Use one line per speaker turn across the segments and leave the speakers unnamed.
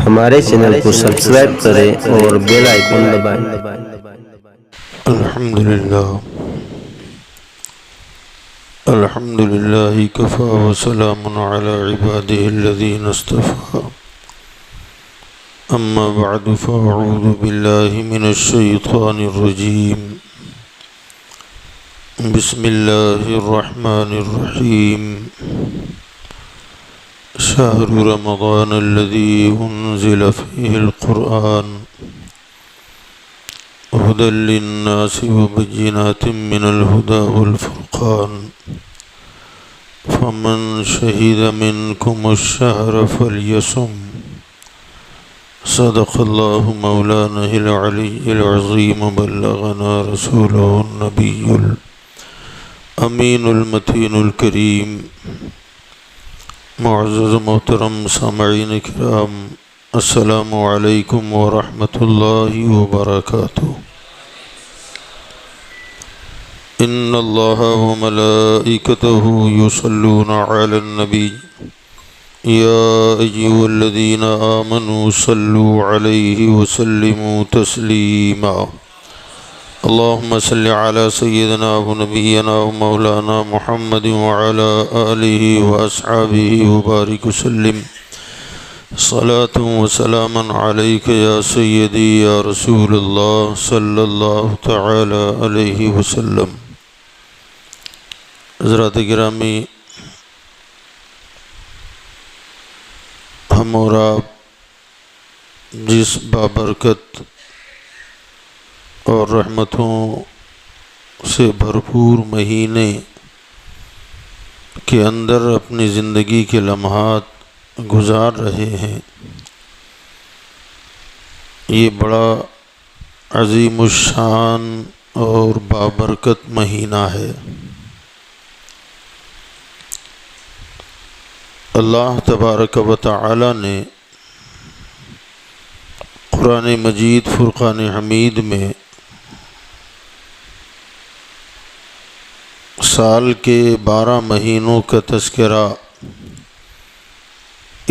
ہمارے چینل کو سبسکرائب کریں اور بیل آئیکن دبائیں۔
الحمدللہ کفا وسلام علی عباده الذین اصطفى اما بعد فاعوذ باللہ من الشیطان الرجیم بسم اللہ الرحمن الرحیم شہر رمضان الذي انزل فيه القرآن هدى للناس وبينات من الهدى والفرقان فمن شهد منكم الشهر فليصم صدق الله مولانا العلي العظيم بلغنا رسوله النبي الأمين المتين الكريم معزز محترم سامعین کرام، السلام علیکم ورحمۃ اللہ وبرکاتہ۔ ان اللہ وملائکتہ یصلون علی النبی یا ایھا الذین آمنوا صلوا علیہ وسلموا تسلیما۔ اللهم صل على سيدنا ونبينا ومولانا محمد وعلى آله وأصحابه وبارك وسلم صلاة وسلاما عليك يا سيدي يا رسول الله صلى الله تعالى عليه وسلم۔ حضرات گرامی، ہم اور آپ جس بابرکت اور رحمتوں سے بھرپور مہینے کے اندر اپنی زندگی کے لمحات گزار رہے ہیں، یہ بڑا عظیم الشان اور بابرکت مہینہ ہے۔ اللہ تبارک و تعالی نے قرآن مجید فرقان حمید میں سال کے 12 مہینوں کا تذکرہ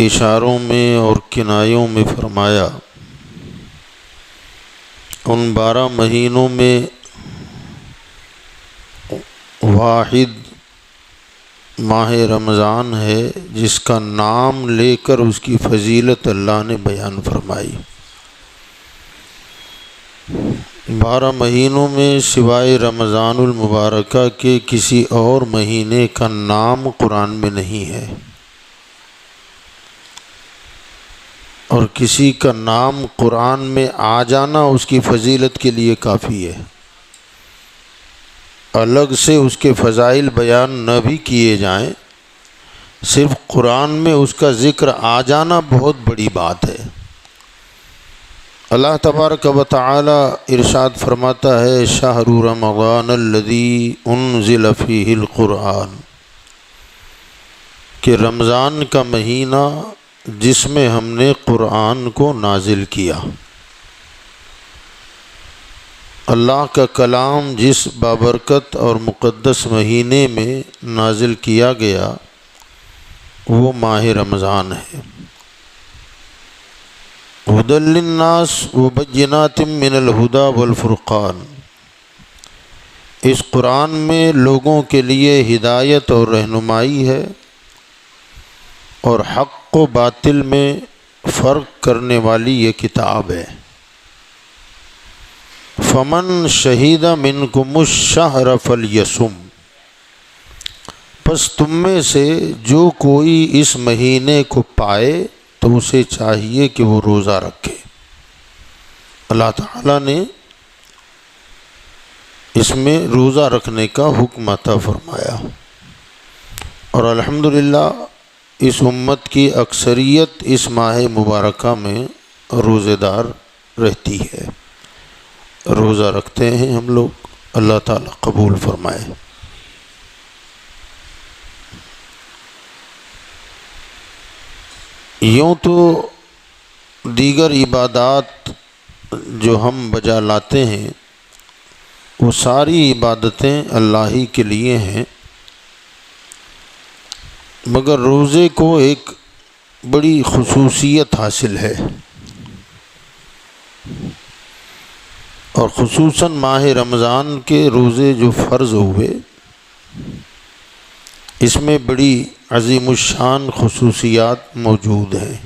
اشاروں میں اور کنایوں میں فرمایا۔ ان 12 مہینوں میں واحد ماہ رمضان ہے جس کا نام لے کر اس کی فضیلت اللہ نے بیان فرمائی۔ 12 مہینوں میں سوائے رمضان المبارکہ کے کسی اور مہینے کا نام قرآن میں نہیں ہے، اور کسی کا نام قرآن میں آ جانا اس کی فضیلت کے لیے کافی ہے۔ الگ سے اس کے فضائل بیان نہ بھی کیے جائیں، صرف قرآن میں اس کا ذکر آ جانا بہت بڑی بات ہے۔ اللہ تبارک و تعالی ارشاد فرماتا ہے، شہر رمضان الذی انزل فیہ القرآن، کہ رمضان کا مہینہ جس میں ہم نے قرآن کو نازل کیا۔ اللہ کا کلام جس بابرکت اور مقدس مہینے میں نازل کیا گیا وہ ماہ رمضان ہے۔ ھدی للناس وبینات من الہدی والفرقان، اس قرآن میں لوگوں کے لیے ہدایت اور رہنمائی ہے، اور حق و باطل میں فرق کرنے والی یہ کتاب ہے۔ فمن شہید منکم الشہر فلیصم، پس تم میں سے جو کوئی اس مہینے کو پائے تو اسے چاہیے کہ وہ روزہ رکھے۔ اللہ تعالیٰ نے اس میں روزہ رکھنے کا حکم عطا فرمایا، اور الحمدللہ اس امت کی اکثریت اس ماہ مبارکہ میں روزے دار رہتی ہے، روزہ رکھتے ہیں ہم لوگ، اللہ تعالیٰ قبول فرمائے۔ یوں تو دیگر عبادات جو ہم بجا لاتے ہیں وہ ساری عبادتیں اللہ ہی کے لیے ہیں، مگر روزے کو ایک بڑی خصوصیت حاصل ہے۔ اور خصوصاً ماہ رمضان کے روزے جو فرض ہوئے اس میں بڑی عظیم الشان خصوصیات موجود ہیں۔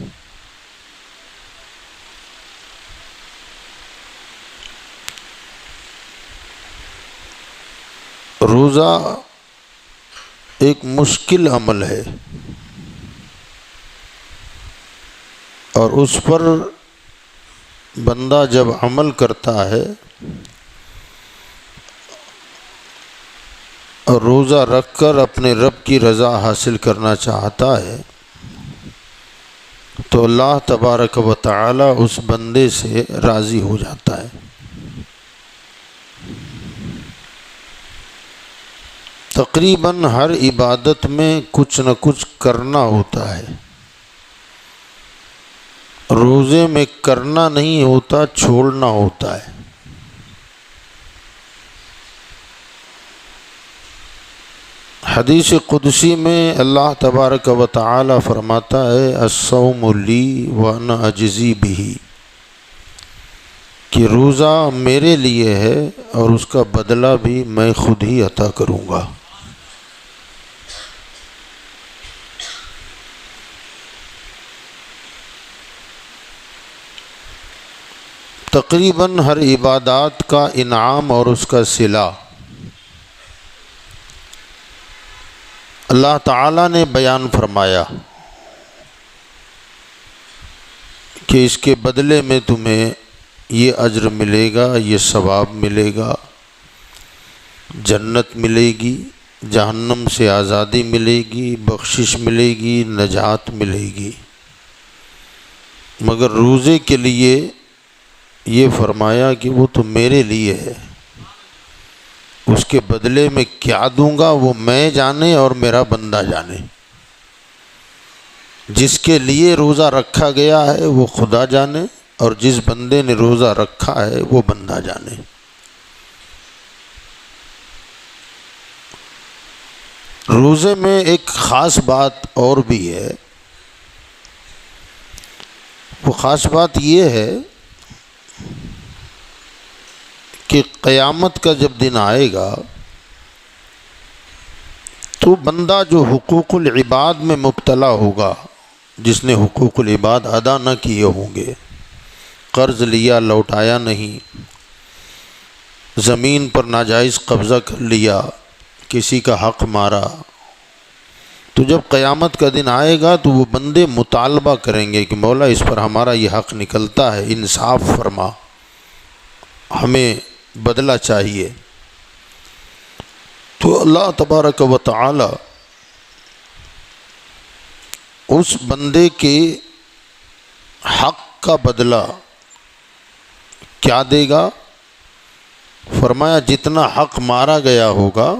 روزہ ایک مشکل عمل ہے اور اس پر بندہ جب عمل کرتا ہے اور روزہ رکھ کر اپنے رب کی رضا حاصل کرنا چاہتا ہے تو اللہ تبارک و تعالی اس بندے سے راضی ہو جاتا ہے۔ تقریباً ہر عبادت میں کچھ نہ کچھ کرنا ہوتا ہے، روزے میں کرنا نہیں ہوتا، چھوڑنا ہوتا ہے۔ حدیث قدسی میں اللہ تبارک و تعالی فرماتا ہے الصوم لی وانا اجزی بہ، کہ روزہ میرے لیے ہے اور اس کا بدلہ بھی میں خود ہی عطا کروں گا۔ تقریباً ہر عبادات کا انعام اور اس کا صلہ اللہ تعالیٰ نے بیان فرمایا کہ اس کے بدلے میں تمہیں یہ اجر ملے گا، یہ ثواب ملے گا، جنت ملے گی، جہنم سے آزادی ملے گی، بخشش ملے گی، نجات ملے گی۔ مگر روزے کے لیے یہ فرمایا کہ وہ تو میرے لیے ہے، اس کے بدلے میں کیا دوں گا وہ میں جانے اور میرا بندہ جانے۔ جس کے لیے روزہ رکھا گیا ہے وہ خدا جانے اور جس بندے نے روزہ رکھا ہے وہ بندہ جانے۔ روزے میں ایک خاص بات اور بھی ہے، وہ خاص بات یہ ہے کہ قیامت کا جب دن آئے گا تو بندہ جو حقوق العباد میں مبتلا ہوگا، جس نے حقوق العباد ادا نہ کیے ہوں گے، قرض لیا لوٹایا نہیں، زمین پر ناجائز قبضہ کر لیا، کسی کا حق مارا، تو جب قیامت کا دن آئے گا تو وہ بندے مطالبہ کریں گے کہ مولا اس پر ہمارا یہ حق نکلتا ہے، انصاف فرما، ہمیں بدلہ چاہیے۔ تو اللہ تبارک و تعالی اس بندے کے حق کا بدلہ کیا دے گا؟ فرمایا جتنا حق مارا گیا ہوگا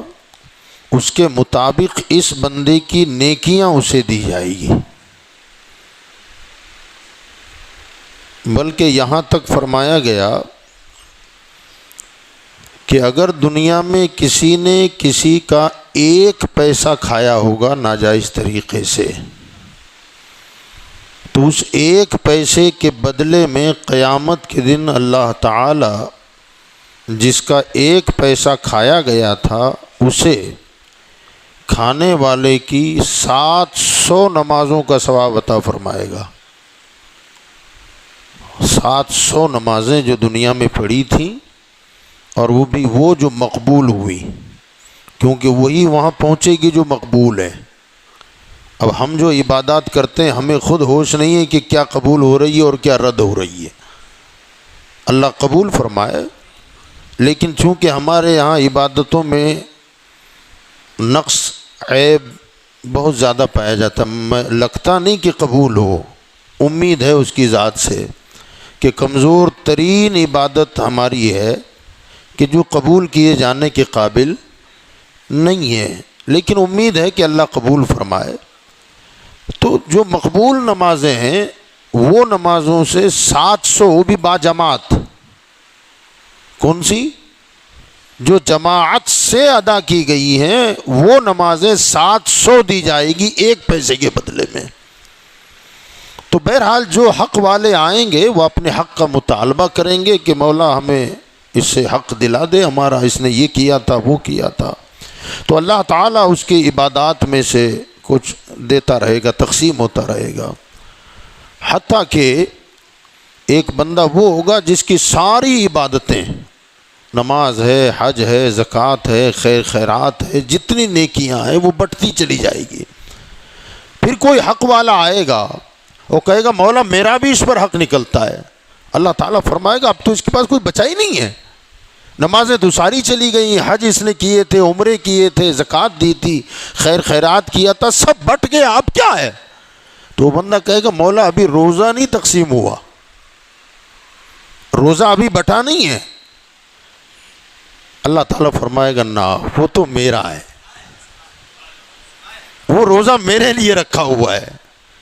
اس کے مطابق اس بندے کی نیکیاں اسے دی جائے گی۔ بلکہ یہاں تک فرمایا گیا کہ اگر دنیا میں کسی نے کسی کا ایک پیسہ کھایا ہوگا ناجائز طریقے سے، تو اس ایک پیسے کے بدلے میں قیامت کے دن اللہ تعالی جس کا ایک پیسہ کھایا گیا تھا اسے کھانے والے کی 700 نمازوں کا ثواب عطا فرمائے گا۔ 700 نمازیں جو دنیا میں پڑھی تھیں، اور وہ بھی وہ جو مقبول ہوئی، کیونکہ وہی وہاں پہنچے گی جو مقبول ہے۔ اب ہم جو عبادات کرتے ہیں ہمیں خود ہوش نہیں ہے کہ کیا قبول ہو رہی ہے اور کیا رد ہو رہی ہے۔ اللہ قبول فرمائے، لیکن چونکہ ہمارے یہاں عبادتوں میں نقص عیب بہت زیادہ پایا جاتا ہے، لگتا نہیں کہ قبول ہو، امید ہے اس کی ذات سے کہ کمزور ترین عبادت ہماری ہے کہ جو قبول کیے جانے کے قابل نہیں ہے، لیکن امید ہے کہ اللہ قبول فرمائے۔ تو جو مقبول نمازیں ہیں وہ نمازوں سے 700 وہ بھی باجماعت، کون سی؟ جو جماعت سے ادا کی گئی ہیں وہ نمازیں 700 دی جائے گی ایک پیسے کے بدلے میں۔ تو بہرحال جو حق والے آئیں گے وہ اپنے حق کا مطالبہ کریں گے کہ مولا ہمیں اس سے حق دلا دے ہمارا، اس نے یہ کیا تھا وہ کیا تھا، تو اللہ تعالیٰ اس کی عبادات میں سے کچھ دیتا رہے گا، تقسیم ہوتا رہے گا، حتیٰ کہ ایک بندہ وہ ہوگا جس کی ساری عبادتیں، نماز ہے، حج ہے، زکوٰۃ ہے، خیرات ہے، جتنی نیکیاں ہیں وہ بٹتی چلی جائے گی۔ پھر کوئی حق والا آئے گا، وہ کہے گا مولا میرا بھی اس پر حق نکلتا ہے۔ اللہ تعالیٰ فرمائے گا اب تو اس کے پاس کوئی بچا ہی نہیں ہے، نمازیں تو ساری چلی گئیں، حج اس نے کیے تھے، عمرے کیے تھے، زکوٰۃ دی تھی، خیرات کیا تھا، سب بٹ گئے، اب کیا ہے؟ تو وہ بندہ کہے گا مولا ابھی روزہ نہیں تقسیم ہوا، روزہ ابھی بٹا نہیں ہے۔ اللہ تعالیٰ فرمائے گا نہ، وہ تو میرا ہے، وہ روزہ میرے لیے رکھا ہوا ہے،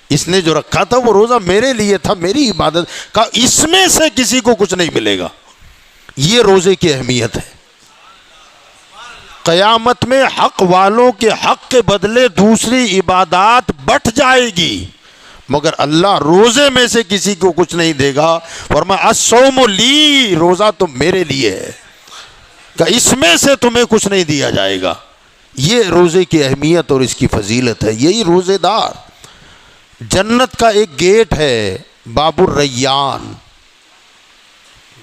اس نے جو رکھا تھا وہ روزہ میرے لیے تھا، میری عبادت کا، اس میں سے کسی کو کچھ نہیں ملے گا۔ یہ روزے کی اہمیت ہے۔ قیامت میں حق والوں کے حق کے بدلے دوسری عبادات بٹ جائے گی، مگر اللہ روزے میں سے کسی کو کچھ نہیں دے گا۔ فرمایا الصوم لی، روزہ تو میرے لیے ہے، کہ اس میں سے تمہیں کچھ نہیں دیا جائے گا۔ یہ روزے کی اہمیت اور اس کی فضیلت ہے۔ یہی روزے دار، جنت کا ایک گیٹ ہے باب الریان،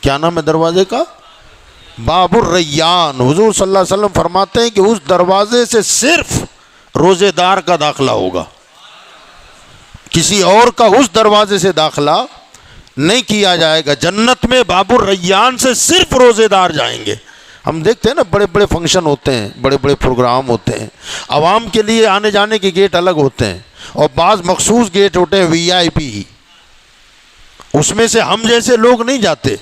کیا نام ہے دروازے کا؟ باب الریان۔ حضور صلی اللہ علیہ وسلم فرماتے ہیں کہ اس دروازے سے صرف روزے دار کا داخلہ ہوگا، کسی اور کا اس دروازے سے داخلہ نہیں کیا جائے گا۔ جنت میں باب الریان سے صرف روزے دار جائیں گے۔ ہم دیکھتے ہیں نا بڑے بڑے فنکشن ہوتے ہیں، بڑے بڑے پروگرام ہوتے ہیں، عوام کے لیے آنے جانے کے گیٹ الگ ہوتے ہیں، اور بعض مخصوص گیٹ ہوتے ہیں وی آئی پی، اس میں سے ہم جیسے لوگ نہیں جاتے،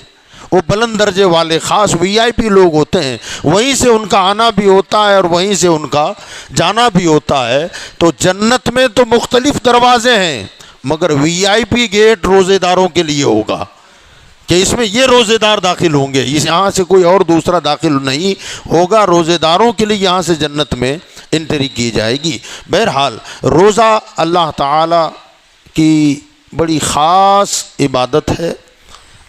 وہ بلند درجے والے خاص وی آئی پی لوگ ہوتے ہیں، وہیں سے ان کا آنا بھی ہوتا ہے اور وہیں سے ان کا جانا بھی ہوتا ہے۔ تو جنت میں تو مختلف دروازے ہیں، مگر وی آئی پی گیٹ روزے داروں کے لیے ہوگا، کہ اس میں یہ روزے دار داخل ہوں گے، یہاں سے کوئی اور دوسرا داخل نہیں ہوگا، روزے داروں کے لیے یہاں سے جنت میں انٹری کی جائے گی۔ بہرحال روزہ اللہ تعالیٰ کی بڑی خاص عبادت ہے۔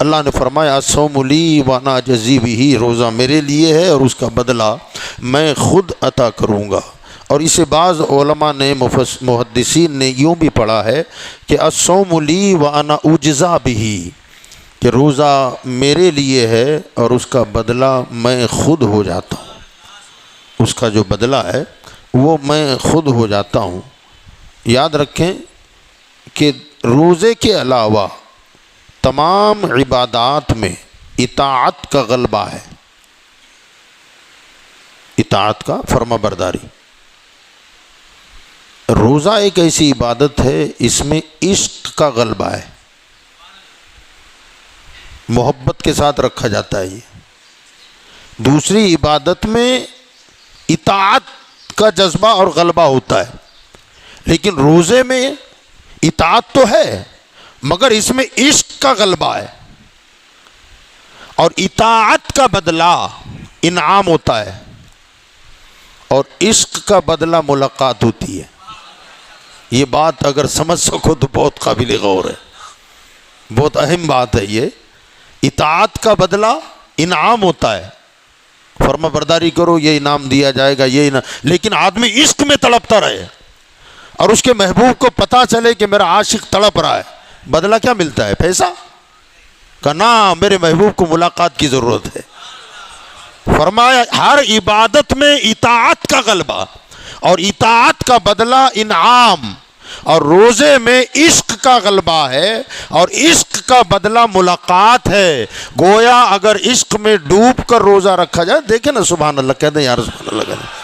اللہ نے فرمایا الصوم لی وانا اجزی بہ، روزہ میرے لیے ہے اور اس کا بدلہ میں خود عطا کروں گا۔ اور اسے بعض علماء نے محدثین نے یوں بھی پڑھا ہے کہ الصوم لی وانا اجزا بہ، کہ روزہ میرے لیے ہے اور اس کا بدلہ میں خود ہو جاتا ہوں، اس کا جو بدلہ ہے وہ میں خود ہو جاتا ہوں۔ یاد رکھیں کہ روزے کے علاوہ تمام عبادات میں اطاعت کا غلبہ ہے، اطاعت کا، فرما برداری۔ روزہ ایک ایسی عبادت ہے اس میں عشق کا غلبہ ہے، محبت کے ساتھ رکھا جاتا ہے۔ یہ دوسری عبادت میں اطاعت کا جذبہ اور غلبہ ہوتا ہے، لیکن روزے میں اطاعت تو ہے مگر اس میں عشق کا غلبہ ہے، اور اطاعت کا بدلہ انعام ہوتا ہے اور عشق کا بدلہ ملاقات ہوتی ہے۔ یہ بات اگر سمجھ سکو تو بہت قابل غور ہے، بہت اہم بات ہے۔ یہ اطاعت کا بدلہ انعام ہوتا ہے، فرما برداری کرو یہ انعام دیا جائے گا، یہ انعام، لیکن آدمی عشق میں تڑپتا رہے اور اس کے محبوب کو پتہ چلے کہ میرا عاشق تڑپ رہا ہے، بدلہ کیا ملتا ہے؟ پیسہ؟ کہنا میرے محبوب کو ملاقات کی ضرورت ہے۔ فرمایا ہر عبادت میں اطاعت کا غلبہ اور اطاعت کا بدلہ انعام، اور روزے میں عشق کا غلبہ ہے اور عشق کا بدلہ ملاقات ہے۔ گویا اگر عشق میں ڈوب کر روزہ رکھا جائے، دیکھیں نا، سبحان اللہ کہہ دیں یار، سبحان اللہ کہہ دیں۔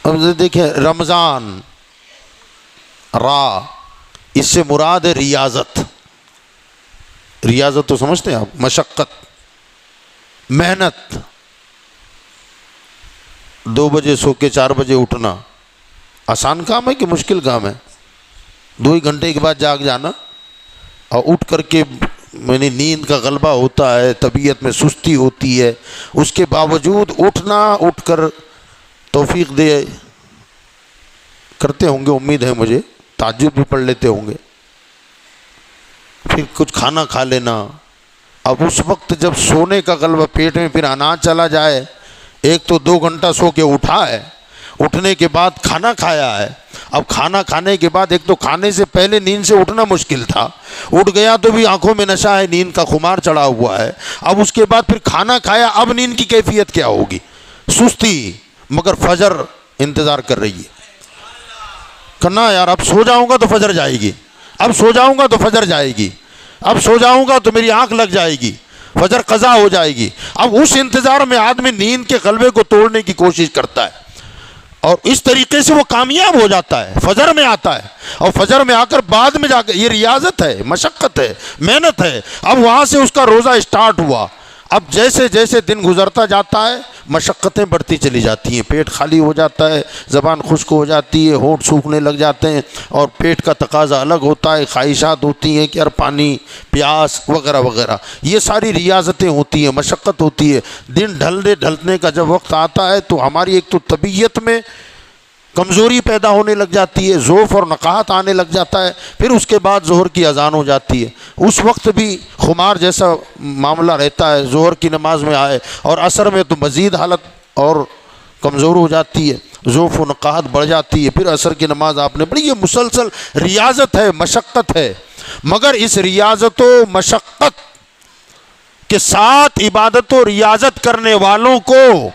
اب دیکھیں رمضان اس سے مراد ہے ریاضت۔ ریاضت تو سمجھتے ہیں آپ، مشقت، محنت، 2 بجے سو کے 4 بجے اٹھنا آسان کام ہے کہ مشکل کام ہے؟ 2 ہی گھنٹے کے بعد جاگ جانا اور اٹھ کر کے نیند کا غلبہ ہوتا ہے، طبیعت میں سستی ہوتی ہے، اس کے باوجود اٹھنا، اٹھ کر توفیق دے کرتے ہوں گے، امید ہے مجھے، تہجد بھی پڑھ لیتے ہوں گے، پھر کچھ کھانا کھا لینا۔ اب اس وقت جب سونے کا غلبہ پیٹ میں، پھر اناج چلا جائے، ایک تو 2 گھنٹہ سو کے اٹھا ہے، اٹھنے کے بعد کھانا کھایا ہے، اب کھانا کھانے کے بعد ایک تو کھانے سے پہلے نیند سے اٹھنا مشکل تھا، اٹھ گیا تو بھی آنکھوں میں نشہ ہے، نیند کا خمار چڑھا ہوا ہے، اب اس کے بعد پھر کھانا کھایا، اب نیند کی کیفیت کیا ہوگی؟ سستی، مگر فجر انتظار کر رہی ہے، کہنا یار اب سو جاؤں گا تو فجر جائے گی، اب سو جاؤں گا تو فجر جائے گی، اب سو جاؤں گا تو میری آنکھ لگ جائے گی، فجر قضا ہو جائے گی۔ اب اس انتظار میں آدمی نیند کے غلبے کو توڑنے کی کوشش کرتا ہے، اور اس طریقے سے وہ کامیاب ہو جاتا ہے، فجر میں آتا ہے، اور فجر میں آ کر بعد میں جا کے، یہ ریاضت ہے، مشقت ہے، محنت ہے۔ اب وہاں سے اس کا روزہ اسٹارٹ ہوا، اب جیسے جیسے دن گزرتا جاتا ہے مشقتیں بڑھتی چلی جاتی ہیں، پیٹ خالی ہو جاتا ہے، زبان خشک ہو جاتی ہے، ہونٹ سوکھنے لگ جاتے ہیں، اور پیٹ کا تقاضا الگ ہوتا ہے، خواہشات ہوتی ہیں کہ یار پانی، پیاس وغیرہ وغیرہ، یہ ساری ریاضتیں ہوتی ہیں، مشقت ہوتی ہے۔ دن ڈھلنے کا جب وقت آتا ہے تو ہماری ایک تو طبیعت میں کمزوری پیدا ہونے لگ جاتی ہے، ضعف اور نقاہت آنے لگ جاتا ہے، پھر اس کے بعد ظہر کی اذان ہو جاتی ہے، اس وقت بھی خمار جیسا معاملہ رہتا ہے، ظہر کی نماز میں آئے، اور عصر میں تو مزید حالت اور کمزور ہو جاتی ہے، ضعف و نقاہت بڑھ جاتی ہے، پھر عصر کی نماز آپ نے پڑھی۔ یہ مسلسل ریاضت ہے، مشقت ہے، مگر اس ریاضت و مشقت کے ساتھ عبادت و ریاضت کرنے والوں کو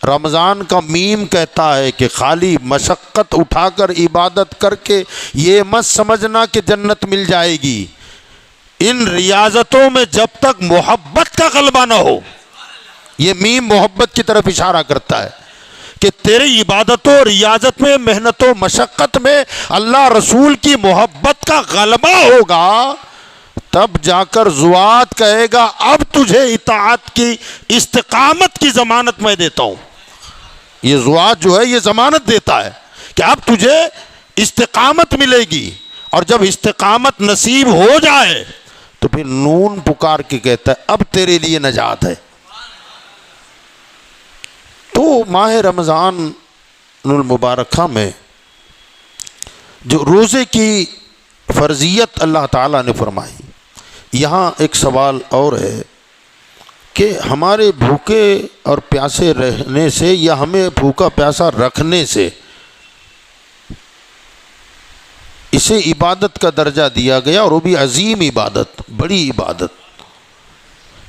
رمضان کا میم کہتا ہے کہ خالی مشقت اٹھا کر عبادت کر کے یہ مت سمجھنا کہ جنت مل جائے گی، ان ریاضتوں میں جب تک محبت کا غلبہ نہ ہو، یہ میم محبت کی طرف اشارہ کرتا ہے کہ تیری عبادت و ریاضت میں، محنت و مشقت میں اللہ رسول کی محبت کا غلبہ ہوگا، تب جا کر ذوات کہے گا اب تجھے اطاعت کی استقامت کی ضمانت میں دیتا ہوں۔ یہ ذوات جو ہے یہ ضمانت دیتا ہے کہ اب تجھے استقامت ملے گی، اور جب استقامت نصیب ہو جائے تو پھر نون پکار کے کہتا ہے اب تیرے لیے نجات ہے۔ تو ماہ رمضان المبارکہ میں جو روزے کی فرضیت اللہ تعالیٰ نے فرمائی، یہاں ایک سوال اور ہے کہ ہمارے بھوکے اور پیاسے رہنے سے یا ہمیں بھوکا پیاسا رکھنے سے اسے عبادت کا درجہ دیا گیا، اور وہ بھی عظیم عبادت، بڑی عبادت،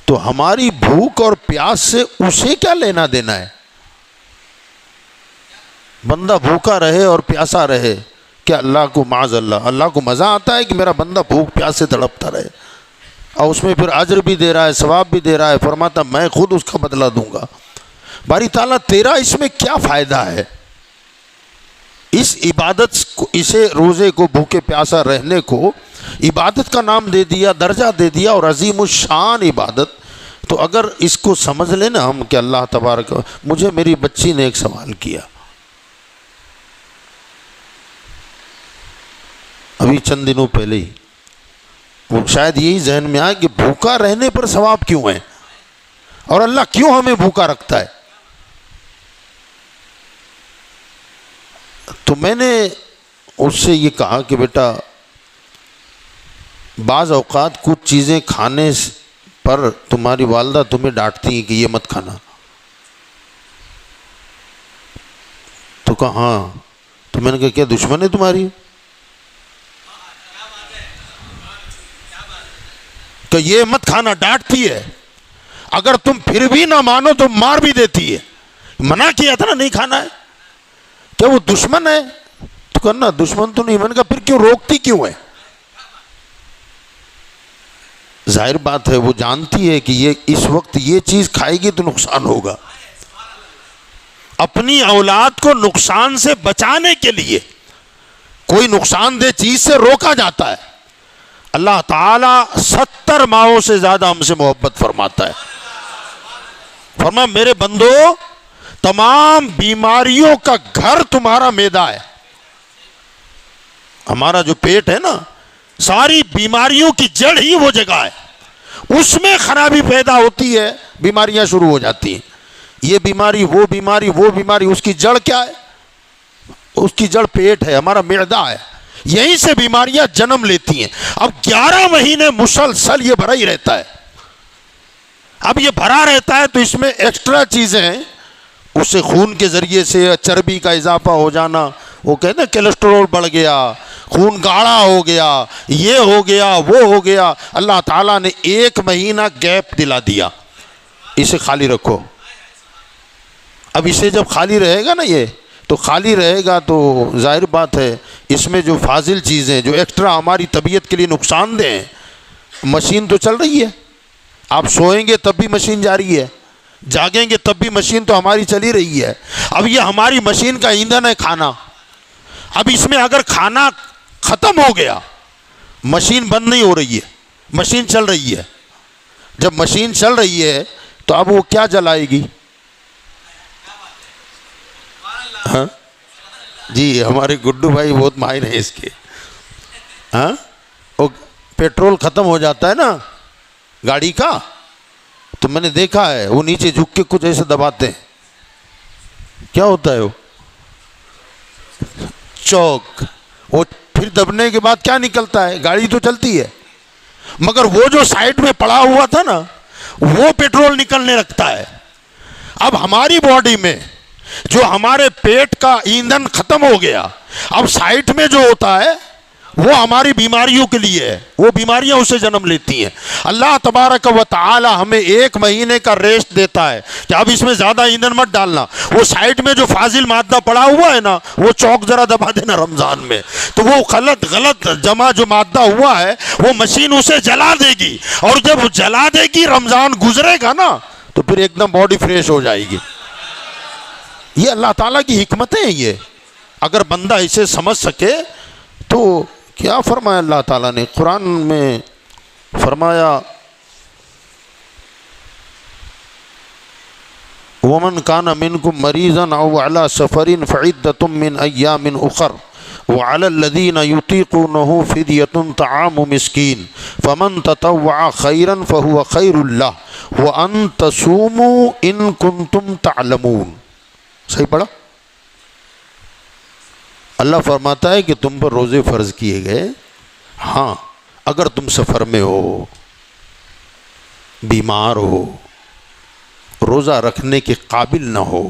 تو ہماری بھوک اور پیاس سے اسے کیا لینا دینا ہے؟ بندہ بھوکا رہے اور پیاسا رہے، کیا اللہ کو معاذ اللہ کو مزہ آتا ہے کہ میرا بندہ بھوک پیاس سے تڑپتا رہے، اور اس میں پھر اجر بھی دے رہا ہے، ثواب بھی دے رہا ہے، فرماتا میں خود اس کا بدلہ دوں گا۔ باری تعالیٰ تیرا اس میں کیا فائدہ ہے؟ اس عبادت کو، اسے روزے کو، بھوکے پیاسا رہنے کو عبادت کا نام دے دیا، درجہ دے دیا، اور عظیم الشان عبادت۔ تو اگر اس کو سمجھ لیں نا ہم کہ اللہ تبارک، مجھے میری بچی نے ایک سوال کیا ابھی چند دنوں پہلے ہی، وہ شاید یہی ذہن میں آئے کہ بھوکا رہنے پر ثواب کیوں ہے، اور اللہ کیوں ہمیں بھوکا رکھتا ہے؟ تو میں نے اس سے یہ کہا کہ بیٹا بعض اوقات کچھ چیزیں کھانے پر تمہاری والدہ تمہیں ڈانٹتی ہیں کہ یہ مت کھانا، تو کہا ہاں، تو میں نے کہا کیا دشمن ہے تمہاری کہ یہ مت کھانا، ڈانٹتی ہے، اگر تم پھر بھی نہ مانو تو مار بھی دیتی ہے، منع کیا تھا نا نہیں کھانا ہے، کیا وہ دشمن ہے؟ تو کہنا دشمن تو نہیں، میں نے کہا پھر کیوں روکتی کیوں ہے؟ ظاہر بات ہے وہ جانتی ہے کہ یہ اس وقت یہ چیز کھائے گی تو نقصان ہوگا، اپنی اولاد کو نقصان سے بچانے کے لیے کوئی نقصان دہ چیز سے روکا جاتا ہے۔ اللہ تعالیٰ 70 ماہوں سے زیادہ ہم سے محبت فرماتا ہے، فرما میرے بندو تمام بیماریوں کا گھر تمہارا معدہ ہے، ہمارا جو پیٹ ہے نا، ساری بیماریوں کی جڑ ہی وہ جگہ ہے، اس میں خرابی پیدا ہوتی ہے، بیماریاں شروع ہو جاتی ہیں، یہ بیماری وہ بیماری وہ بیماری، اس کی جڑ کیا ہے؟ اس کی جڑ پیٹ ہے، ہمارا معدہ ہے۔ یہیں سے بیماریاں جنم لیتی ہیں۔ اب 11 مہینے مسلسل یہ بھرا ہی رہتا ہے۔ اب یہ بھرا رہتا ہے تو اس میں ایکسٹرا چیزیں ہیں، اس سے خون کے ذریعے سے چربی کا اضافہ ہو جانا، وہ کہتے ہیں کولیسٹرول بڑھ گیا، خون گاڑھا ہو گیا، یہ ہو گیا، وہ ہو گیا۔ اللہ تعالیٰ نے 1 مہینہ گیپ دلا دیا، اسے خالی رکھو۔ اب اسے جب خالی رہے گا نا، یہ تو خالی رہے گا تو ظاہر بات ہے اس میں جو فاضل چیزیں جو ایکسٹرا ہماری طبیعت کے لیے نقصان دہ ہیں، مشین تو چل رہی ہے، آپ سوئیں گے تب بھی مشین جاری ہے، جاگیں گے تب بھی مشین تو ہماری چلی رہی ہے۔ اب یہ ہماری مشین کا ایندھن ہے کھانا۔ اب اس میں اگر کھانا ختم ہو گیا، مشین بند نہیں ہو رہی ہے، مشین چل رہی ہے۔ جب مشین چل رہی ہے تو اب وہ کیا جلائے گی؟ ہاں جی، ہمارے گڈو بھائی بہت ماہر ہیں اس کے۔ ہاں، وہ پیٹرول ختم ہو جاتا ہے نا گاڑی کا، تو میں نے دیکھا ہے وہ نیچے جھک کے کچھ ایسے دباتے ہیں، کیا ہوتا ہے وہ چوک، وہ پھر دبنے کے بعد کیا نکلتا ہے؟ گاڑی تو چلتی ہے، مگر وہ جو سائڈ میں پڑا ہوا تھا نا وہ پیٹرول نکلنے لگتا ہے۔ اب ہماری باڈی میں جو ہمارے پیٹ کا ایندھن ختم ہو گیا، اب سائٹ میں جو ہوتا ہے وہ ہماری بیماریوں کے لیے ہے، وہ بیماریاں اسے جنم لیتی ہیں۔ اللہ تبارک و تعالی ہمیں 1 مہینے کا ریسٹ دیتا ہے کہ اب اس میں زیادہ ایندھن مت ڈالنا، وہ سائٹ میں جو فاضل مادہ پڑا ہوا ہے نا وہ چوک ذرا دبا دینا رمضان میں، تو وہ غلط جمع جو مادہ ہوا ہے وہ مشین اسے جلا دے گی، اور جب جلا دے گی رمضان گزرے گا نا تو پھر ایک دم باڈی فریش ہو جائے گی۔ یہ اللہ تعالیٰ کی حکمتیں ہیں، یہ اگر بندہ اسے سمجھ سکے تو کیا فرمایا اللہ تعالیٰ نے قرآن میں؟ فرمایا وَمَنْ كَانَ مِنْكُمْ مَرِيضًا أَوْ عَلَى سَفَرٍ فَعِدَّةٌ مِّنْ أَيَّامٍ أُخَرَ وَعَلَى الَّذِينَ يُطِيقُونَهُ فِدْيَةٌ طَعَامُ مِسْكِينٍ فَمَنْ تَطَوَّعَ خَيْرًا فَهُوَ خَيْرٌ لَهُ وَأَنْ تَصُومُوا إِن كُنتُمْ تَعْلَمُونَ۔ صحیح پڑھا؟ اللہ فرماتا ہے کہ تم پر روزے فرض کیے گئے، ہاں اگر تم سفر میں ہو، بیمار ہو، روزہ رکھنے کے قابل نہ ہو،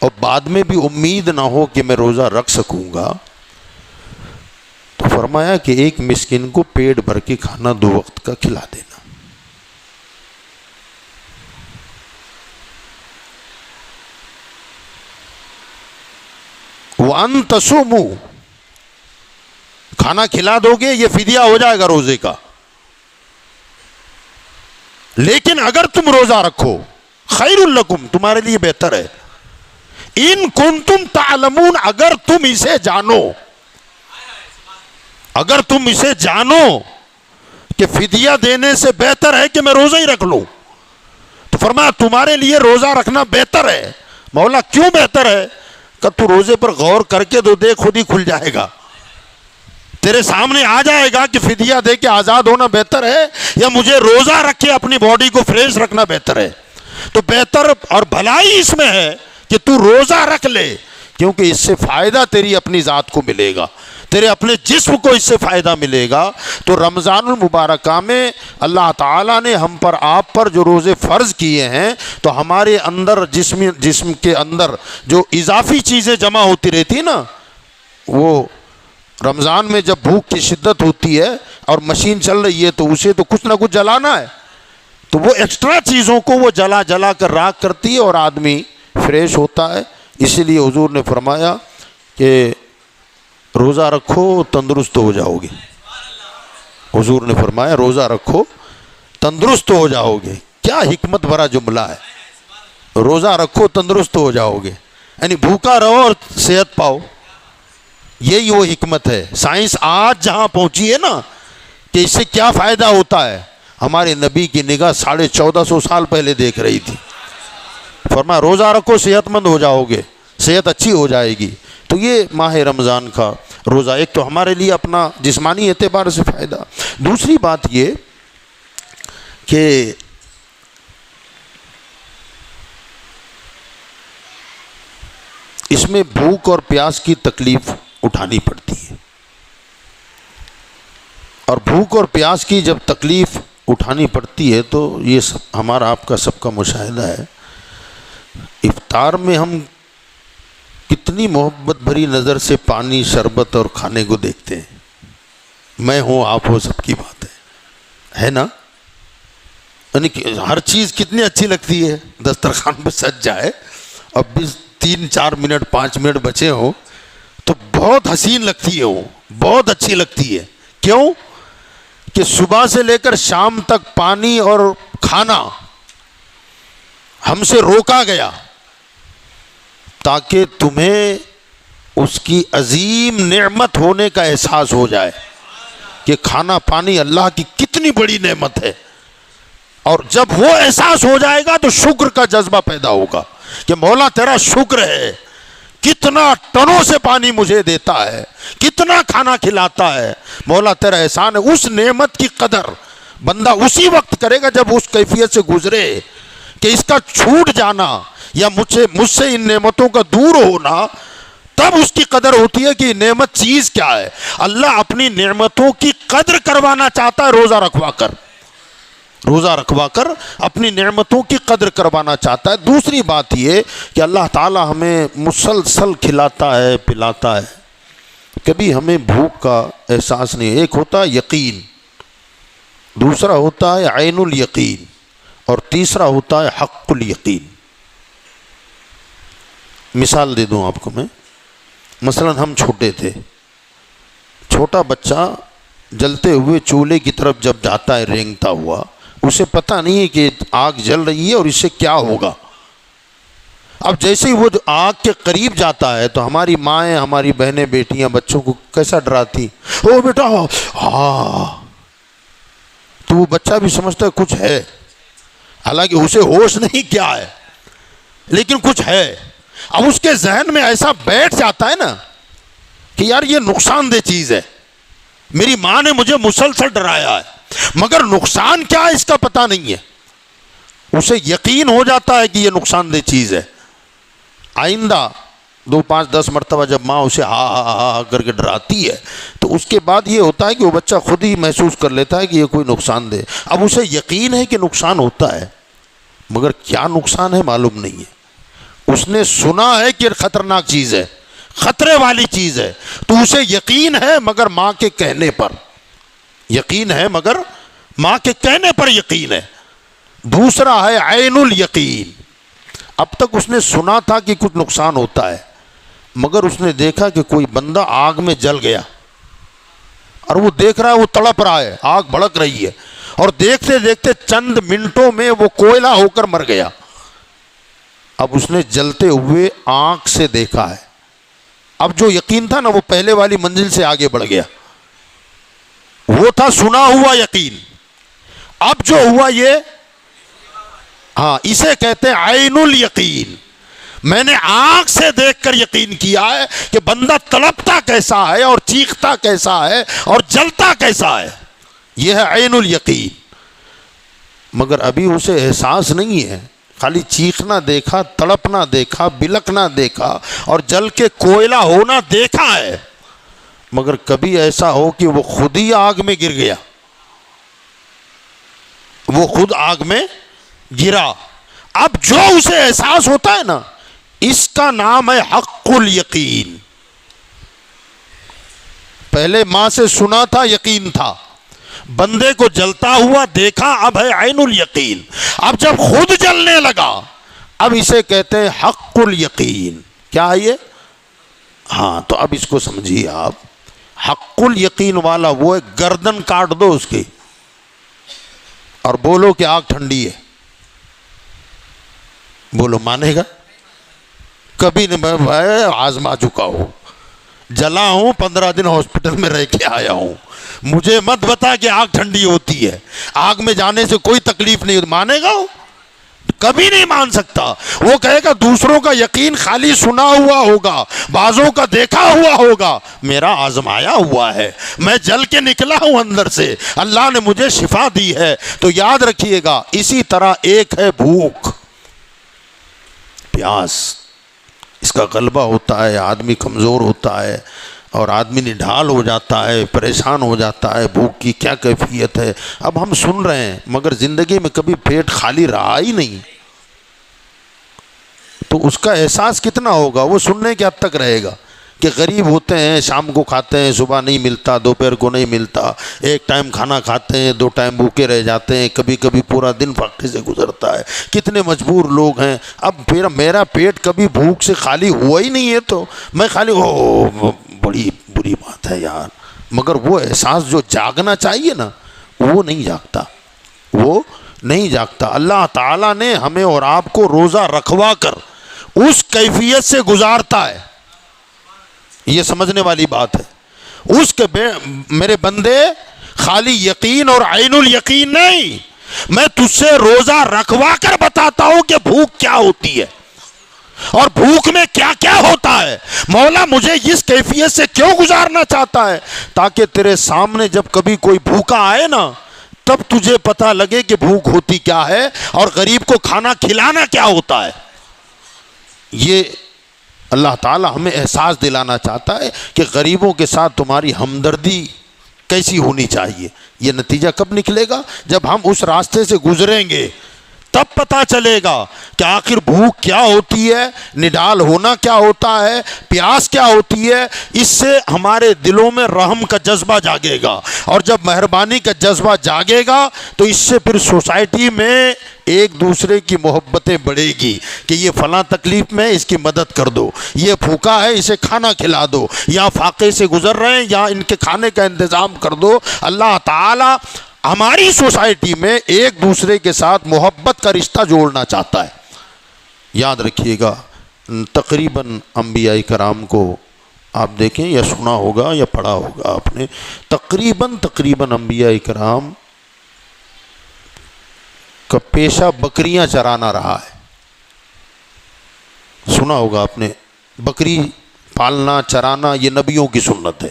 اور بعد میں بھی امید نہ ہو کہ میں روزہ رکھ سکوں گا، تو فرمایا کہ 1 مسکین کو پیٹ بھر کے کھانا 2 وقت کا کھلا دینا۔ وَأَن تَصُومُوا، کھانا کھلا دو گے یہ فدیہ ہو جائے گا روزے کا، لیکن اگر تم روزہ رکھو خیر لکم، تمہارے لیے بہتر ہے، ان کنتم تعلمون، اگر تم اسے جانو، اگر تم اسے جانو کہ فدیہ دینے سے بہتر ہے کہ میں روزہ ہی رکھ لوں، تو فرمایا تمہارے لیے روزہ رکھنا بہتر ہے۔ مولا کیوں بہتر ہے؟ کہ تو روزے پر غور کر کے تو دیکھ، خود ہی کھل جائے گا، تیرے سامنے آ جائے گا کہ فدیہ دے کے آزاد ہونا بہتر ہے یا مجھے روزہ رکھ کے اپنی باڈی کو فریش رکھنا بہتر ہے۔ تو بہتر اور بھلائی اس میں ہے کہ تو روزہ رکھ لے، کیونکہ اس سے فائدہ تیری اپنی ذات کو ملے گا، تیرے اپنے جسم کو اس سے فائدہ ملے گا۔ تو رمضان المبارکہ میں اللہ تعالیٰ نے ہم پر آپ پر جو روزے فرض کیے ہیں، تو ہمارے اندر جسم کے اندر جو اضافی چیزیں جمع ہوتی رہتی نا، وہ رمضان میں جب بھوک کی شدت ہوتی ہے اور مشین چل رہی ہے تو اسے تو کچھ نہ کچھ جلانا ہے، تو وہ ایکسٹرا چیزوں کو وہ جلا کر راکھ کرتی ہے اور آدمی فریش ہوتا ہے۔ اسی لیے حضور نے فرمایا کہ روزہ رکھو تندرست ہو جاؤ گے، حضور نے فرمایا روزہ رکھو تندرست ہو جاؤ گے۔ کیا حکمت بھرا جملہ ہے، روزہ رکھو تندرست ہو جاؤ گے، یعنی بھوکا رہو اور صحت پاؤ، یہی وہ حکمت ہے۔ سائنس آج جہاں پہنچی ہے نا کہ اس سے کیا فائدہ ہوتا ہے، ہمارے نبی کی نگاہ 1450 سال پہلے دیکھ رہی تھی۔ فرمایا روزہ رکھو صحت مند ہو جاؤ گے، صحت اچھی ہو جائے گی۔ تو یہ ماہ رمضان کا روزہ ایک تو ہمارے لیے اپنا جسمانی اعتبار سے فائدہ، دوسری بات یہ کہ اس میں بھوک اور پیاس کی تکلیف اٹھانی پڑتی ہے. اور بھوک اور پیاس کی جب تکلیف اٹھانی پڑتی ہے تو یہ سب ہمارا آپ کا سب کا مشاہدہ ہے. افطار میں ہم کتنی محبت بھری نظر سے پانی، شربت اور کھانے کو دیکھتے ہیں. میں ہوں، آپ ہو، سب کی بات ہے نا. یعنی کہ ہر چیز کتنی اچھی لگتی ہے. دسترخوان پہ سج جائے، اب بھی 3-4 منٹ 5 منٹ بچے ہوں تو بہت حسین لگتی ہے، وہ بہت اچھی لگتی ہے. کیوں کہ صبح سے لے کر شام تک پانی اور کھانا ہم سے روکا گیا تاکہ تمہیں اس کی عظیم نعمت ہونے کا احساس ہو جائے کہ کھانا پانی اللہ کی کتنی بڑی نعمت ہے. اور جب وہ احساس ہو جائے گا تو شکر کا جذبہ پیدا ہوگا کہ مولا تیرا شکر ہے، کتنا ٹنوں سے پانی مجھے دیتا ہے، کتنا کھانا کھلاتا ہے، مولا تیرا احسان ہے. اس نعمت کی قدر بندہ اسی وقت کرے گا جب اس کیفیت سے گزرے کہ اس کا چھوٹ جانا یا مجھ سے ان نعمتوں کا دور ہونا، تب اس کی قدر ہوتی ہے کہ نعمت چیز کیا ہے. اللہ اپنی نعمتوں کی قدر کروانا چاہتا ہے روزہ رکھوا کر اپنی نعمتوں کی قدر کروانا چاہتا ہے. دوسری بات یہ کہ اللہ تعالی ہمیں مسلسل کھلاتا ہے، پلاتا ہے، کبھی ہمیں بھوک کا احساس نہیں. ایک ہوتا ہے یقین، دوسرا ہوتا ہے عین الیقین، اور تیسرا ہوتا ہے حق الیقین. مثال دے دوں آپ کو میں. مثلا ہم چھوٹے تھے، چھوٹا بچہ جلتے ہوئے چولہے کی طرف جب جاتا ہے رینگتا ہوا، اسے پتہ نہیں ہے کہ آگ جل رہی ہے اور اس سے کیا ہوگا. اب جیسے ہی وہ جو آگ کے قریب جاتا ہے تو ہماری مائیں، ہماری بہنیں، بیٹیاں بچوں کو کیسا ڈراتی، او بیٹا ہاں. تو وہ بچہ بھی سمجھتا ہے کچھ ہے، حالانکہ اسے ہوش نہیں کیا ہے، لیکن کچھ ہے. اب اس کے ذہن میں ایسا بیٹھ جاتا ہے نا کہ یار یہ نقصان دہ چیز ہے، میری ماں نے مجھے مسلسل ڈرایا ہے، مگر نقصان کیا ہے اس کا پتہ نہیں ہے. اسے یقین ہو جاتا ہے کہ یہ نقصان دہ چیز ہے. آئندہ 2 5 10 مرتبہ جب ماں اسے ہا کر کے ڈراتی ہے تو اس کے بعد یہ ہوتا ہے کہ وہ بچہ خود ہی محسوس کر لیتا ہے کہ یہ کوئی نقصان دہ. اب اسے یقین ہے کہ نقصان ہوتا ہے، مگر کیا نقصان ہے معلوم نہیں ہے. اس نے سنا ہے کہ خطرناک چیز ہے، خطرے والی چیز ہے، تو اسے یقین ہے مگر ماں کے کہنے پر یقین ہے، مگر ماں کے کہنے پر یقین ہے. دوسرا ہے عین الیقین. اب تک اس نے سنا تھا کہ کچھ نقصان ہوتا ہے، مگر اس نے دیکھا کہ کوئی بندہ آگ میں جل گیا اور وہ دیکھ رہا ہے، وہ تڑپ رہا ہے، آگ بھڑک رہی ہے، اور دیکھتے دیکھتے چند منٹوں میں وہ کوئلہ ہو کر مر گیا. اب اس نے جلتے ہوئے آنکھ سے دیکھا ہے. اب جو یقین تھا نا وہ پہلے والی منزل سے آگے بڑھ گیا. وہ تھا سنا ہوا یقین. اب جو ہوا یہ، ہاں اسے کہتے ہیں عین الیقین. میں نے آنکھ سے دیکھ کر یقین کیا ہے کہ بندہ تڑپتا کیسا ہے اور چیختا کیسا ہے اور جلتا کیسا ہے. یہ ہے عین الیقین. مگر ابھی اسے احساس نہیں ہے، خالی چیخنا دیکھا، تڑپنا دیکھا، بلکنا دیکھا اور جل کے کوئلہ ہونا دیکھا ہے، مگر کبھی ایسا ہو کہ وہ خود ہی آگ میں گر گیا، وہ خود آگ میں گرا. اب جو اسے احساس ہوتا ہے نا، اس کا نام ہے حق الیقین. پہلے ماں سے سنا تھا، یقین تھا، بندے کو جلتا ہوا دیکھا، اب ہے عین الیقین. اب جب خود جلنے لگا، اب اسے کہتے ہیں حق الیقین. کیا ہے یہ؟ ہاں تو اب اس کو سمجھیے آپ. حق الیقین والا وہ ہے، گردن کاٹ دو اس کی اور بولو کہ آگ ٹھنڈی ہے. بولو مانے گا؟ کبھی نہیں. میں آزما چکا ہوں، جلا ہوں، 15 دن ہاسپٹل میں رہ کے آیا ہوں. مجھے مت بتا کہ آگ ٹھنڈی ہوتی ہے، آگ میں جانے سے کوئی تکلیف نہیں. مانے گا؟ کبھی نہیں مان سکتا. وہ کہے گا دوسروں کا یقین خالی سنا ہوا ہوگا، بعضوں کا دیکھا ہوا ہوگا، میرا آزمایا ہوا ہے، میں جل کے نکلا ہوں اندر سے، اللہ نے مجھے شفا دی ہے. تو یاد رکھیے گا، اسی طرح ایک ہے بھوک، پیاس، اس کا غلبہ ہوتا ہے، آدمی کمزور ہوتا ہے اور آدمی نڈھال ہو جاتا ہے، پریشان ہو جاتا ہے، بھوک کی کیا کیفیت ہے۔ اب ہم سن رہے ہیں مگر زندگی میں کبھی پیٹ خالی رہا ہی نہیں، تو اس کا احساس کتنا ہوگا؟ وہ سننے کے حد تک رہے گا کہ غریب ہوتے ہیں، شام کو کھاتے ہیں، صبح نہیں ملتا، دوپہر کو نہیں ملتا، ایک ٹائم کھانا کھاتے ہیں، 2 ٹائم بھوکے رہ جاتے ہیں، کبھی کبھی پورا دن فاقے سے گزرتا ہے۔ کتنے مجبور لوگ ہیں۔ اب میرا پیٹ کبھی بھوک سے خالی ہوا ہی نہیں ہے تو میں خالی بڑی بری بات ہے یار، مگر وہ احساس جو جاگنا چاہیے نا وہ نہیں جاگتا، وہ نہیں جاگتا۔ اللہ تعالیٰ نے ہمیں اور آپ کو روزہ رکھوا کر اس کیفیت سے گزارتا ہے، یہ سمجھنے والی بات ہے۔ اس کے میرے بندے خالی یقین اور عین الیقین نہیں، میں تجھ سے روزہ رکھوا کر بتاتا ہوں کہ بھوک کیا ہوتی ہے اور بھوک میں کیا کیا ہوتا ہے۔ مولا مجھے اس کیفیت سے کیوں گزارنا چاہتا ہے؟ تاکہ تیرے سامنے جب کبھی کوئی بھوکا آئے نا تب تجھے پتہ لگے کہ بھوک ہوتی کیا ہے اور غریب کو کھانا کھلانا کیا ہوتا ہے۔ یہ اللہ تعالی ہمیں احساس دلانا چاہتا ہے کہ غریبوں کے ساتھ تمہاری ہمدردی کیسی ہونی چاہیے۔ یہ نتیجہ کب نکلے گا؟ جب ہم اس راستے سے گزریں گے تب پتہ چلے گا کہ آخر بھوک کیا ہوتی ہے، نڈال ہونا کیا ہوتا ہے، پیاس کیا ہوتی ہے۔ اس سے ہمارے دلوں میں رحم کا جذبہ جاگے گا، اور جب مہربانی کا جذبہ جاگے گا تو اس سے پھر سوسائٹی میں ایک دوسرے کی محبتیں بڑھے گی کہ یہ فلاں تکلیف میں اس کی مدد کر دو، یہ بھوکا ہے اسے کھانا کھلا دو، یا فاقے سے گزر رہے ہیں یا ان کے کھانے کا انتظام کر دو۔ اللہ تعالی ہماری سوسائٹی میں ایک دوسرے کے ساتھ محبت کا رشتہ جوڑنا چاہتا ہے۔ یاد رکھیے گا، تقریباً انبیاء کرام کو آپ دیکھیں یا سنا ہوگا یا پڑھا ہوگا آپ نے، تقریباً انبیاء کرام کا پیشہ بکریاں چرانا رہا ہے۔ سنا ہوگا آپ نے، بکری پالنا چرانا یہ نبیوں کی سنت ہے۔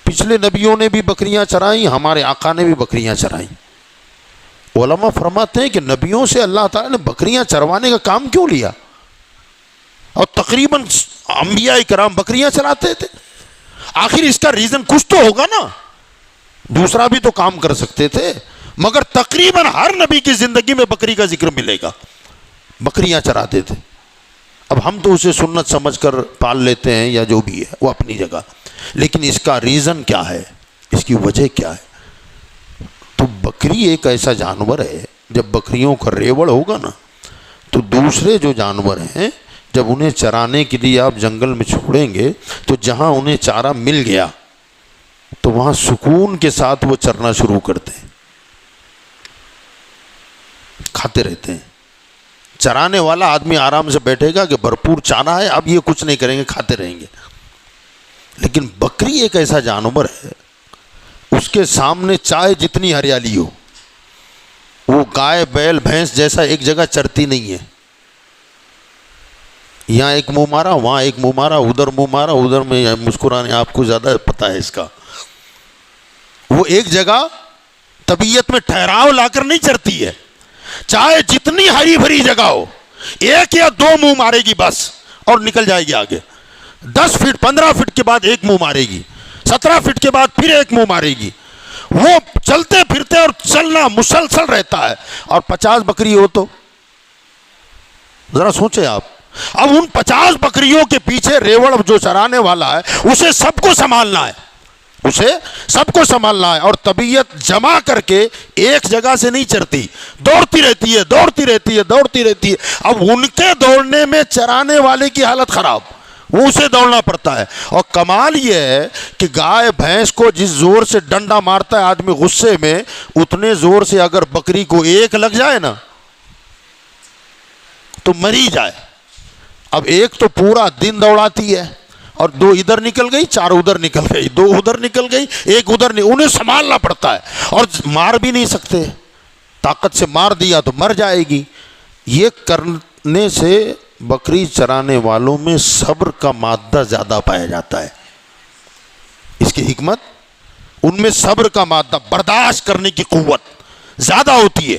پچھلے نبیوں نے بھی بکریاں چرائیں، ہمارے آقا نے بھی بکریاں چرائیں۔ علماء فرماتے ہیں کہ نبیوں سے اللہ تعالیٰ نے بکریاں چروانے کا کام کیوں لیا؟ اور تقریباً انبیاء کرام بکریاں چراتے تھے، آخر اس کا ریزن کچھ تو ہوگا نا، دوسرا بھی تو کام کر سکتے تھے، مگر تقریباً ہر نبی کی زندگی میں بکری کا ذکر ملے گا، بکریاں چراتے تھے۔ اب ہم تو اسے سنت سمجھ کر پال لیتے ہیں یا جو بھی ہے وہ اپنی جگہ، لیکن اس کا ریزن کیا ہے، اس کی وجہ کیا ہے؟ تو بکری ایک ایسا جانور ہے، جب بکریوں کا ریوڑ ہوگا نا تو دوسرے جو جانور ہیں جب انہیں چرانے کے لیے آپ جنگل میں چھوڑیں گے تو جہاں انہیں چارہ مل گیا تو وہاں سکون کے ساتھ وہ چرنا شروع کرتے ہیں، کھاتے رہتے ہیں۔ چرانے والا آدمی آرام سے بیٹھے گا کہ بھرپور چارہ ہے، اب یہ کچھ نہیں کریں گے، کھاتے رہیں گے۔ لیکن بکری ایک ایسا جانور ہے، اس کے سامنے چاہے جتنی ہریالی ہو، وہ گائے بیل بھینس جیسا ایک جگہ چرتی نہیں ہے۔ یہاں ایک منہ مارا، وہاں ایک منہ مارا، ادھر منہ مارا، ادھر میں مسکرانے، آپ کو زیادہ پتہ ہے اس کا۔ وہ ایک جگہ طبیعت میں ٹھہراؤ لا کر نہیں چرتی ہے، چاہے جتنی ہری بھری جگہ ہو، 1 یا 2 منہ مارے گی بس اور نکل جائے گی آگے۔ 10 فٹ 15 فٹ کے بعد ایک منہ مارے گی، 17 فٹ کے بعد پھر ایک منہ مارے گی۔ وہ چلتے پھرتے اور چلنا مسلسل رہتا ہے۔ اور 50 بکری ہو تو ذرا سوچیں آپ، اب ان 50 بکریوں کے پیچھے ریوڑ جو چرانے والا ہے اسے سب کو سنبھالنا ہے، اسے سب کو سنبھالنا ہے، اور طبیعت جمع کر کے ایک جگہ سے نہیں چرتی، دوڑتی رہتی ہے، دوڑتی رہتی ہے، دوڑتی رہتی ہے۔ اب ان کے دوڑنے میں چرانے والے کی حالت خراب، وہ اسے دوڑنا پڑتا ہے۔ اور کمال یہ ہے کہ گائے بھینس کو جس زور سے ڈنڈا مارتا ہے آدمی غصے میں، اتنے زور سے اگر بکری کو ایک لگ جائے نا تو مری جائے۔ اب ایک تو پورا دن دوڑاتی ہے، اور 2 ادھر نکل گئی، 4 ادھر نکل گئی، 2 ادھر نکل گئی، 1 ادھر نہیں، انہیں سنبھالنا پڑتا ہے، اور مار بھی نہیں سکتے، طاقت سے مار دیا تو مر جائے گی۔ یہ کرنے سے بکری چرانے والوں میں صبر کا مادہ زیادہ پایا جاتا ہے۔ اس کی حکمت، ان میں صبر کا مادہ، برداشت کرنے کی قوت زیادہ ہوتی ہے۔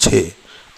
6,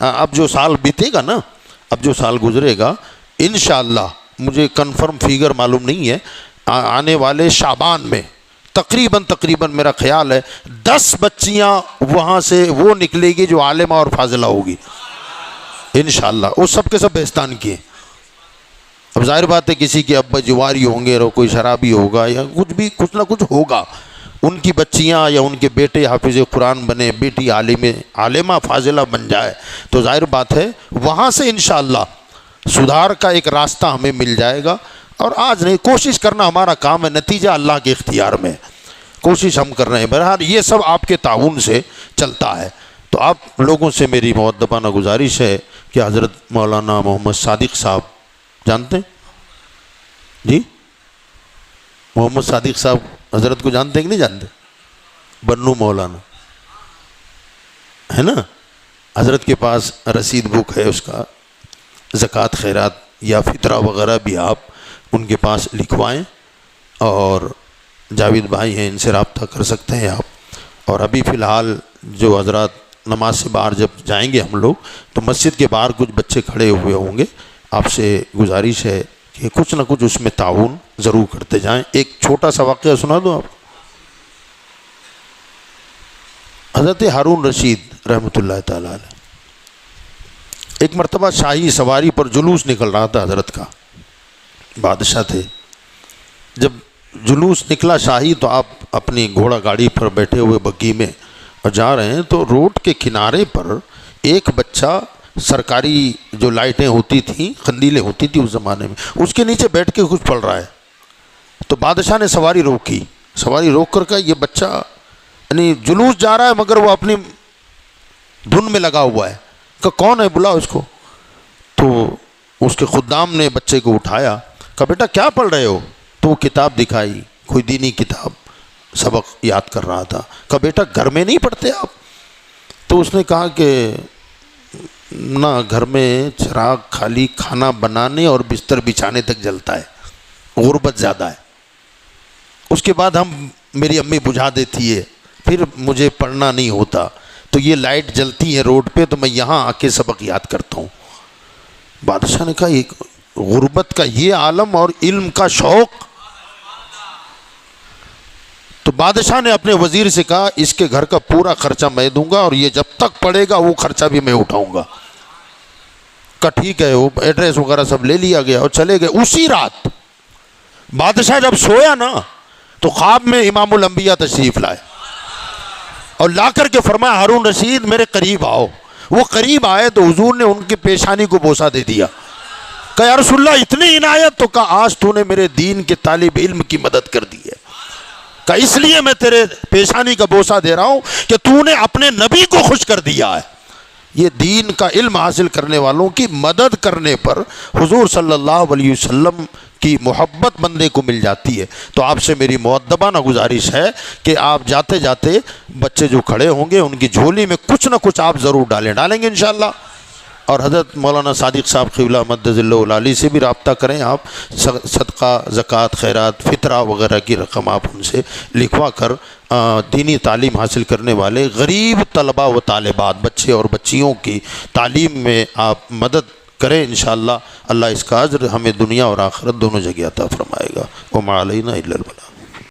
اب جو سال بیتے گا نا، اب جو سال گزرے گا انشاءاللہ، مجھے کنفرم فیگر معلوم نہیں ہے، آنے والے شعبان میں تقریباً میرا خیال ہے 10 بچیاں وہاں سے وہ نکلے گی جو عالمہ اور فاضلہ ہوگی انشاءاللہ، وہ سب کے سب بہستان کی ہیں۔ اب ظاہر بات ہے کسی کے ابا جواری ہوں گے اور کوئی شرابی ہوگا یا کچھ نہ کچھ ہوگا، ان کی بچیاں یا ان کے بیٹے حافظ قرآن بنے، بیٹی عالمہ فاضلہ بن جائے، تو ظاہر بات ہے وہاں سے انشاءاللہ سدھار کا ایک راستہ ہمیں مل جائے گا۔ اور آج نہیں، کوشش کرنا ہمارا کام ہے، نتیجہ اللہ کے اختیار میں، کوشش ہم کر رہے ہیں۔ بہرحال یہ سب آپ کے تعاون سے چلتا ہے۔ تو آپ لوگوں سے میری مؤدبانہ گزارش ہے کہ حضرت مولانا محمد صادق صاحب جانتے ہیں؟ جی محمد صادق صاحب حضرت کو جانتے ہیں کہ نہیں جانتے؟ بنو مولانا ہے نا، حضرت کے پاس رسید بک ہے اس کا، زکوٰۃ خیرات یا فطرہ وغیرہ بھی آپ ان کے پاس لکھوائیں، اور جاوید بھائی ہیں، ان سے رابطہ کر سکتے ہیں آپ۔ اور ابھی فی الحال جو حضرات نماز سے باہر جب جائیں گے ہم لوگ، تو مسجد کے باہر کچھ بچے کھڑے ہوئے ہوں گے، آپ سے گزارش ہے کہ کچھ نہ کچھ اس میں تعاون ضرور کرتے جائیں۔ ایک چھوٹا سا واقعہ سنا دوں آپ۔ حضرت ہارون رشید رحمۃ اللہ تعالیٰ علیہ، ایک مرتبہ شاہی سواری پر جلوس نکل رہا تھا، حضرت کا بادشاہ تھے۔ جب جلوس نکلا شاہی تو آپ اپنی گھوڑا گاڑی پر بیٹھے ہوئے بگی میں اور جا رہے ہیں، تو روڈ کے کنارے پر ایک بچہ سرکاری جو لائٹیں ہوتی تھیں، قندیلیں ہوتی تھیں اس زمانے میں، اس کے نیچے بیٹھ کے کچھ پڑھ رہا ہے۔ تو بادشاہ نے سواری روکی، سواری روک کر کہا یہ بچہ یعنی جلوس جا رہا ہے مگر وہ اپنی دھن میں لگا ہوا ہے، کہ کون ہے بلاؤ اس کو۔ تو اس کے خدام نے بچے کو اٹھایا، کہا بیٹا کیا پڑھ رہے ہو؟ تو وہ کتاب دکھائی، کوئی دینی کتاب، سبق یاد کر رہا تھا۔ کہا بیٹا گھر میں نہیں پڑھتے آپ؟ تو اس نے کہا کہ نہ، گھر میں چراغ خالی کھانا بنانے اور بستر بچھانے تک جلتا ہے، غربت زیادہ ہے، اس کے بعد میری امی بجھا دیتی ہے، پھر مجھے پڑھنا نہیں ہوتا، تو یہ لائٹ جلتی ہے روڈ پہ تو میں یہاں آ کے سبق یاد کرتا ہوں۔ بادشاہ نے کہا یہ غربت کا یہ عالم اور علم کا شوق۔ تو بادشاہ نے اپنے وزیر سے کہا اس کے گھر کا پورا خرچہ میں دوں گا، اور یہ جب تک پڑھے گا وہ خرچہ بھی میں اٹھاؤں گا۔ کہا ٹھیک ہے، وہ ایڈریس وغیرہ سب لے لیا گیا اور چلے گئے۔ اسی رات بادشاہ جب سویا نا تو خواب میں امام الانبیاء تشریف لائے اور لا کر کے فرمایا ہارون رشید میرے قریب آؤ۔ وہ قریب آئے تو حضور نے ان کی پیشانی کو بوسہ دے دیا۔ کہا یا رسول اللہ اتنی عنایت؟ تو کہا آج تو نے میرے دین کے طالب علم کی مدد کر دی ہے۔ کہا اس لیے میں تیرے پیشانی کا بوسہ دے رہا ہوں کہ تو نے اپنے نبی کو خوش کر دیا ہے۔ یہ دین کا علم حاصل کرنے والوں کی مدد کرنے پر حضور صلی اللہ علیہ وسلم کی محبت بندے کو مل جاتی ہے۔ تو آپ سے میری مؤدبانہ گزارش ہے کہ آپ جاتے جاتے بچے جو کھڑے ہوں گے ان کی جھولی میں کچھ نہ کچھ آپ ضرور ڈالیں گے انشاءاللہ۔ اور حضرت مولانا صادق صاحب قبلہ مدد اللہ العالی سے بھی رابطہ کریں آپ، صدقہ، زکوٰۃ، خیرات، فطرہ وغیرہ کی رقم آپ ان سے لکھوا کر دینی تعلیم حاصل کرنے والے غریب طلباء و طالبات، بچے اور بچیوں کی تعلیم میں آپ مدد کریں انشاءاللہ۔ اللہ اس کا اجر ہمیں دنیا اور آخرت دونوں جگہ عطا فرمائے گا۔ وما علینا الا البلاغ۔